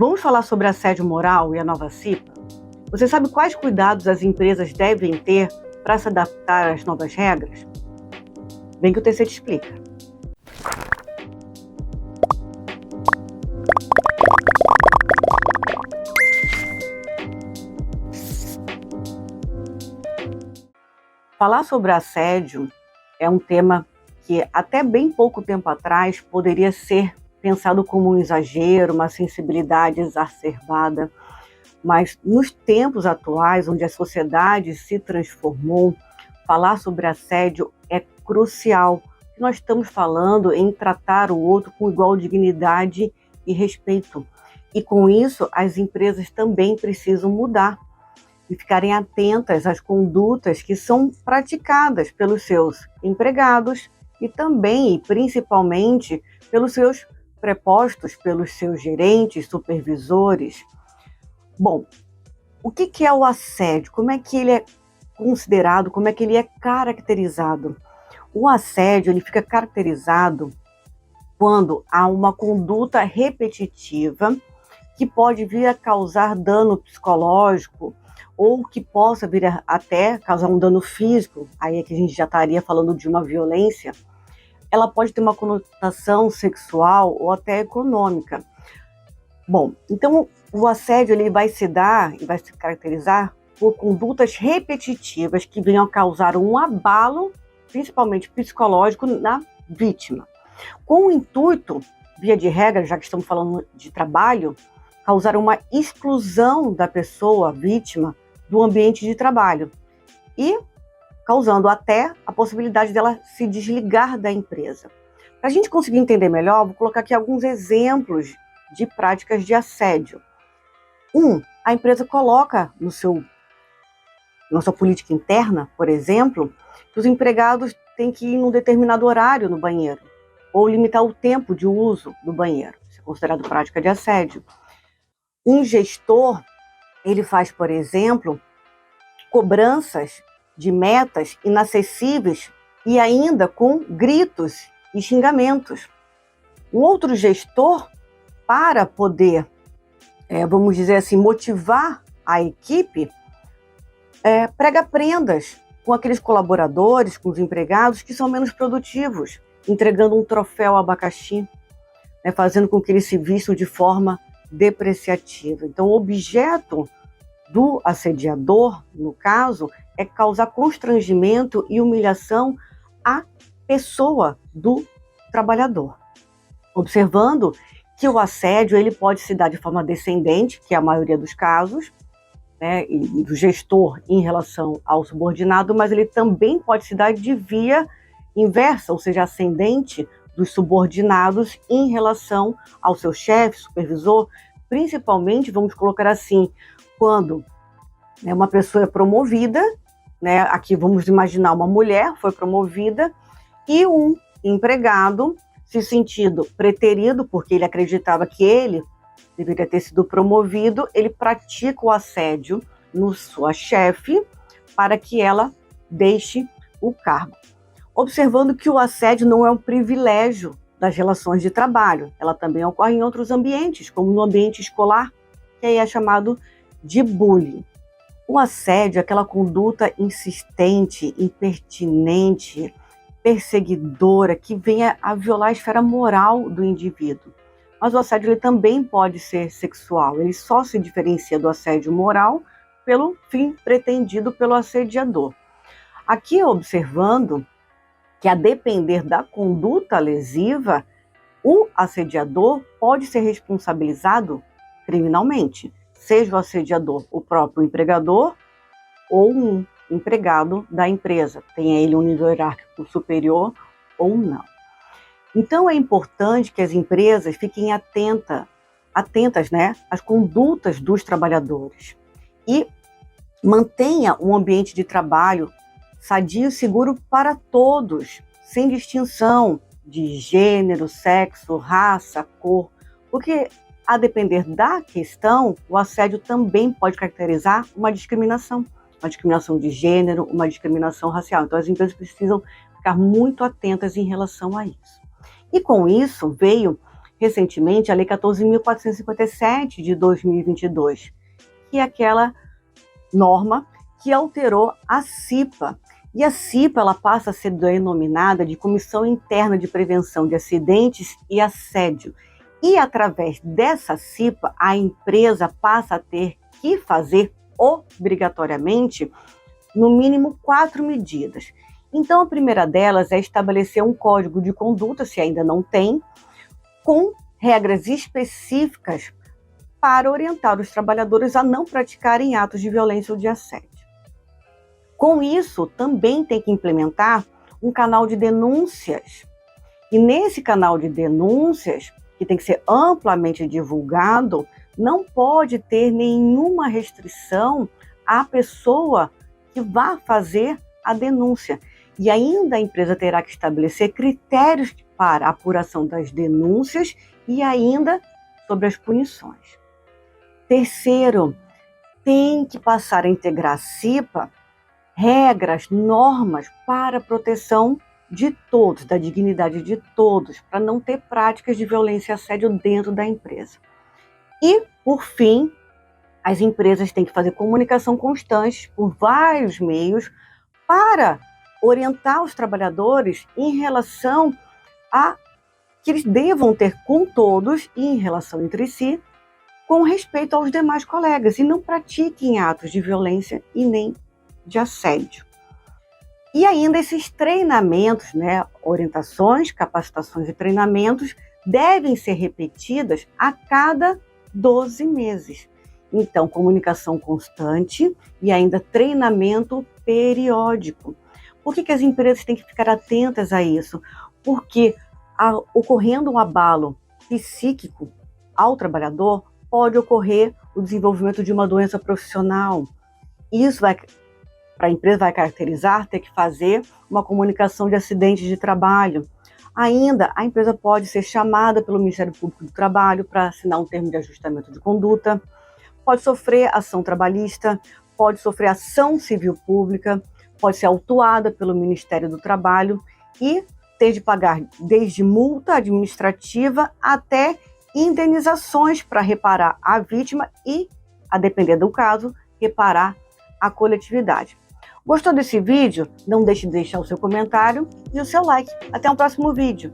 Vamos falar sobre assédio moral e a nova CIPA? Você sabe quais cuidados as empresas devem ter para se adaptar às novas regras? Vem que o TC te explica. Falar sobre assédio é um tema que até bem pouco tempo atrás poderia ser pensado como um exagero, uma sensibilidade exacerbada, mas nos tempos atuais, onde a sociedade se transformou, falar sobre assédio é crucial. Nós estamos falando em tratar o outro com igual dignidade e respeito. E com isso, as empresas também precisam mudar e ficarem atentas às condutas que são praticadas pelos seus empregados e também, e principalmente, pelos seus prepostos, pelos seus gerentes, supervisores. Bom, o que é o assédio? Como é que ele é considerado? Como é que ele é caracterizado? O assédio ele fica caracterizado quando há uma conduta repetitiva que pode vir a causar dano psicológico ou que possa vir a até causar um dano físico, aí é que a gente já estaria falando de uma violência. Ela pode ter uma conotação sexual ou até econômica. Bom, então o assédio ele vai se dar e vai se caracterizar por condutas repetitivas que venham a causar um abalo, principalmente psicológico, na vítima. Com o intuito, via de regra, já que estamos falando de trabalho, causar uma exclusão da pessoa vítima do ambiente de trabalho e causando até a possibilidade dela se desligar da empresa. Para a gente conseguir entender melhor, vou colocar aqui alguns exemplos de práticas de assédio. A empresa coloca na sua política interna, por exemplo, que os empregados têm que ir num determinado horário no banheiro ou limitar o tempo de uso do banheiro. Isso é considerado prática de assédio. Um gestor, ele faz, por exemplo, cobranças de metas inacessíveis e ainda com gritos e xingamentos. Um outro gestor, para poder, vamos dizer assim, motivar a equipe, prega prendas com aqueles colaboradores, com os empregados que são menos produtivos, entregando um troféu abacaxi, fazendo com que eles se vistam de forma depreciativa. Então, o objeto do assediador, no caso, é causar constrangimento e humilhação à pessoa do trabalhador. Observando que o assédio ele pode se dar de forma descendente, que é a maioria dos casos, e do gestor em relação ao subordinado, mas ele também pode se dar de via inversa, ou seja, ascendente dos subordinados em relação ao seu chefe, supervisor, principalmente, vamos colocar assim, quando uma pessoa é promovida, aqui vamos imaginar uma mulher foi promovida e um empregado se sentindo preterido, porque ele acreditava que ele deveria ter sido promovido, ele pratica o assédio no sua chefe para que ela deixe o cargo. Observando que o assédio não é um privilégio das relações de trabalho, ela também ocorre em outros ambientes, como no ambiente escolar, que aí é chamado de bullying. O assédio é aquela conduta insistente, impertinente, perseguidora, que venha a violar a esfera moral do indivíduo. Mas o assédio ele também pode ser sexual, ele só se diferencia do assédio moral pelo fim pretendido pelo assediador. Aqui observando que, a depender da conduta lesiva, o assediador pode ser responsabilizado criminalmente, seja o assediador o próprio empregador ou um empregado da empresa, tenha ele um nível hierárquico superior ou não. Então é importante que as empresas fiquem atentas, às condutas dos trabalhadores e mantenha um ambiente de trabalho sadio e seguro para todos, sem distinção de gênero, sexo, raça, cor, porque, a depender da questão, o assédio também pode caracterizar uma discriminação de gênero, uma discriminação racial. Então, as empresas precisam ficar muito atentas em relação a isso. E com isso veio recentemente a Lei 14.457 de 2022, que é aquela norma que alterou a CIPA. E a CIPA ela passa a ser denominada de Comissão Interna de Prevenção de Acidentes e Assédio. E através dessa CIPA, a empresa passa a ter que fazer obrigatoriamente, no mínimo, 4 medidas. Então, a primeira delas é estabelecer um código de conduta, se ainda não tem, com regras específicas para orientar os trabalhadores a não praticarem atos de violência ou de assédio. Com isso, também tem que implementar um canal de denúncias. E nesse canal de denúncias, que tem que ser amplamente divulgado, não pode ter nenhuma restrição à pessoa que vá fazer a denúncia. E ainda a empresa terá que estabelecer critérios para a apuração das denúncias e ainda sobre as punições. Terceiro, tem que passar a integrar a CIPA regras, normas para a proteção de todos, da dignidade de todos, para não ter práticas de violência e assédio dentro da empresa. E, por fim, as empresas têm que fazer comunicação constante por vários meios para orientar os trabalhadores em relação a que eles devam ter com todos e em relação entre si, com respeito aos demais colegas, e não pratiquem atos de violência e nem de assédio. E ainda esses treinamentos, orientações, capacitações e treinamentos devem ser repetidas a cada 12 meses. Então, comunicação constante e ainda treinamento periódico. Por que as empresas têm que ficar atentas a isso? Porque ocorrendo um abalo psíquico ao trabalhador, pode ocorrer o desenvolvimento de uma doença profissional. Isso para a empresa vai caracterizar ter que fazer uma comunicação de acidentes de trabalho. Ainda, a empresa pode ser chamada pelo Ministério Público do Trabalho para assinar um termo de ajustamento de conduta, pode sofrer ação trabalhista, pode sofrer ação civil pública, pode ser autuada pelo Ministério do Trabalho e ter de pagar desde multa administrativa até indenizações para reparar a vítima e, a depender do caso, reparar a coletividade. Gostou desse vídeo? Não deixe de deixar o seu comentário e o seu like. Até o próximo vídeo.